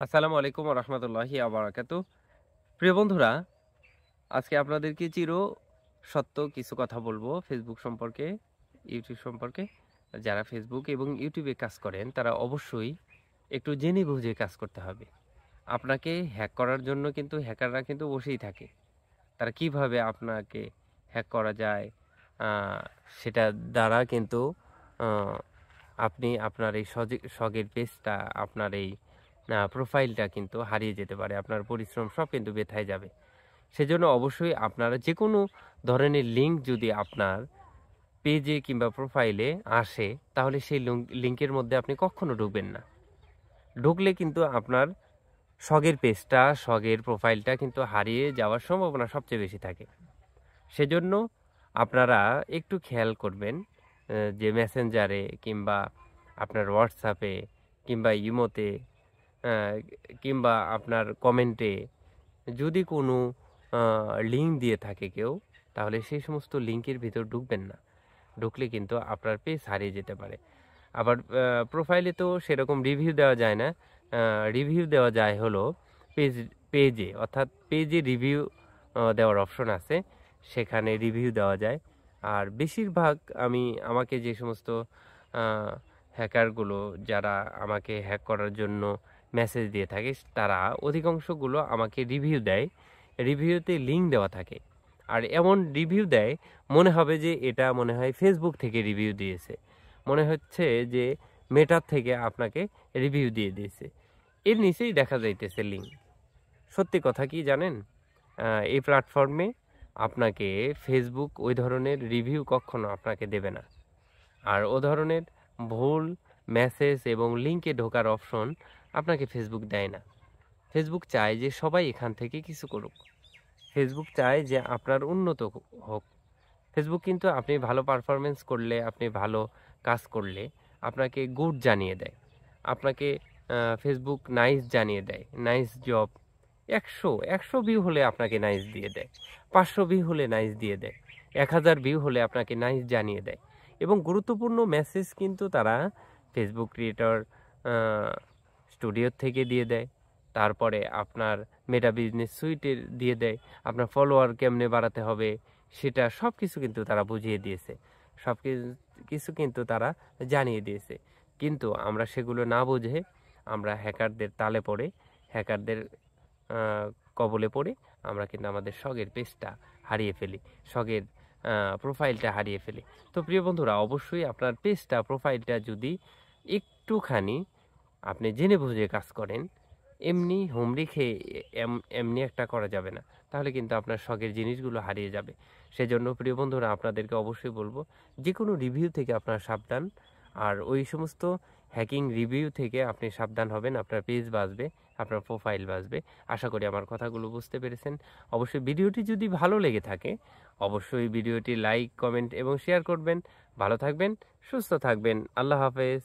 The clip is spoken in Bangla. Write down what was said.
আসসালামু আলাইকুম ওয়া রাহমাতুল্লাহি ওয়া বারাকাতুহু। প্রিয় বন্ধুরা, আজকে আপনাদেরকে সত্য কিছু কথা বলবো ফেসবুক সম্পর্কে, ইউটিউব সম্পর্কে। যারা ফেসবুক এবং ইউটিউবে কাজ করেন তারা অবশ্যই একটু জেনে বুঝে কাজ করতে হবে। আপনাকে হ্যাক করার জন্য কিন্তু হ্যাকাররা কিন্তু বসেই থাকে। তারা কিভাবে আপনাকে হ্যাক করা যায় আ সেটা দ্বারা কিন্তু আ আপনি আপনার এই শখের পেজটা, আপনার এই প্রোফাইলটা কিন্তু হারিয়ে যেতে পারে। আপনার পরিশ্রম সব কিন্তু বৃথায় যাবে। সেজন্য অবশ্যই আপনারা যেকোনো ধরনের লিঙ্ক যদি আপনার পেজে কিংবা প্রোফাইলে আসে, তাহলে সেই লিঙ্কের মধ্যে আপনি কখনো ঢুকবেন না। ঢুকলে কিন্তু আপনার শখের পেজটা, শখের প্রোফাইলটা কিন্তু হারিয়ে যাওয়ার সম্ভাবনা সবচেয়ে বেশি থাকে। সেজন্য আপনারা একটু খেয়াল করবেন যে মেসেঞ্জারে কিংবা আপনার হোয়াটসঅ্যাপে কিংবা ইমোতে আ কিংবা আপনার কমেন্টে যদি কোনো আ লিঙ্ক দিয়ে থাকে কেউ, তাহলে সেই সমস্ত লিঙ্কের ভিতর ঢুকবেন না। ঢুকলে কিন্তু আপনার পেজ হারিয়ে যেতে পারে। আবার প্রোফাইলে তো সেরকম রিভিউ দেওয়া যায় না। আ রিভিউ দেওয়া যায় হলো পেজ পেজে, অর্থাৎ পেজে রিভিউ দেওয়ার অপশন আছে। সেখানে রিভিউ দেওয়া যায়। আর বেশিরভাগ আমাকে যে সমস্ত আ হ্যাকারগুলো যারা আমাকে হ্যাক করার জন্য মেসেজ দিয়ে থাকে, তারা অধিকাংশগুলো আমাকে রিভিউ দেয়। রিভিউতে লিঙ্ক দেওয়া থাকে। আর এমন রিভিউ দেয়, মনে হবে যে এটা মনে হয় ফেসবুক থেকে রিভিউ দিয়েছে। মনে হচ্ছে যে মেটার থেকে আপনাকে রিভিউ দিয়ে দিয়েছে। এর নিচেই দেখা যাইতেছে লিঙ্ক। সত্যি কথা কি জানেন? এই প্ল্যাটফর্মে আপনাকে ফেসবুক ওই ধরনের রিভিউ কখনো আপনাকে দেবে না। আর ও ধরনের ভুল মেসেজ এবং লিঙ্কে ঢোকার অপশন আপনাকে ফেসবুক দেয় না। ফেসবুক চায় যে সবাই এখান থেকে কিছু করুক। ফেসবুক চায় যে আপনার উন্নত হোক। ফেসবুক কিন্তু আপনি ভালো পারফরম্যান্স করলে, আপনি ভালো কাজ করলে আপনাকে গুড জানিয়ে দেয়। আপনাকে ফেসবুক নাইস জানিয়ে দেয়। Nice job. ১০০ ভিউ হলে আপনাকে নাইস দিয়ে দেয়। ৫০০ ভিউ হলে নাইস দিয়ে দেয়। ১০০০ ভিউ হলে আপনাকে নাইস জানিয়ে দেয়। এবং গুরুত্বপূর্ণ মেসেজ কিন্তু তারা ফেসবুক ক্রিয়েটর আ স্টুডিওর থেকে দিয়ে দেয়। তারপরে আপনার মেটা বিজনেস সুইটের দিয়ে দেয়। আপনার ফলোয়ার কেমনে বাড়াতে হবে সেটা সবকিছু কিন্তু তারা বুঝিয়ে দিয়েছে। সব কিছু কিন্তু তারা জানিয়ে দিয়েছে। কিন্তু আমরা সেগুলো না বুঝে আমরা হ্যাকারদের তালে পড়ে, হ্যাকারদের আ কবলে পড়ে আমরা কিন্তু আমাদের শখের পেজটা হারিয়ে ফেলি। শখের প্রোফাইলটা হারিয়ে ফেলি। তো প্রিয় বন্ধুরা, অবশ্যই আপনার পেজটা, প্রোফাইলটা যদি একটুখানি আপনি জেনে বুঝে কাজ করেন, এমনি হুমড়ি খেয়ে এমনি একটা করা যাবে না। তাহলে কিন্তু আপনার শখের জিনিসগুলো হারিয়ে যাবে। সেজন্য প্রিয় বন্ধুরা, আপনাদেরকে অবশ্যই বলবো, যেকোনো রিভিউ থেকে আপনারা সাবধান। আর ওই সমস্ত হ্যাকিং রিভিউ থেকে আপনি সাবধান হবেন। আপনার পেজ বাঁচবে, আপনার প্রোফাইল বাঁচবে। আশা করি আমার কথাগুলো বুঝতে পেরেছেন। অবশ্যই ভিডিওটি যদি ভালো লেগে থাকে, অবশ্যই ভিডিওটি লাইক, কমেন্ট এবং শেয়ার করবেন। ভালো থাকবেন, সুস্থ থাকবেন। আল্লাহ হাফেজ।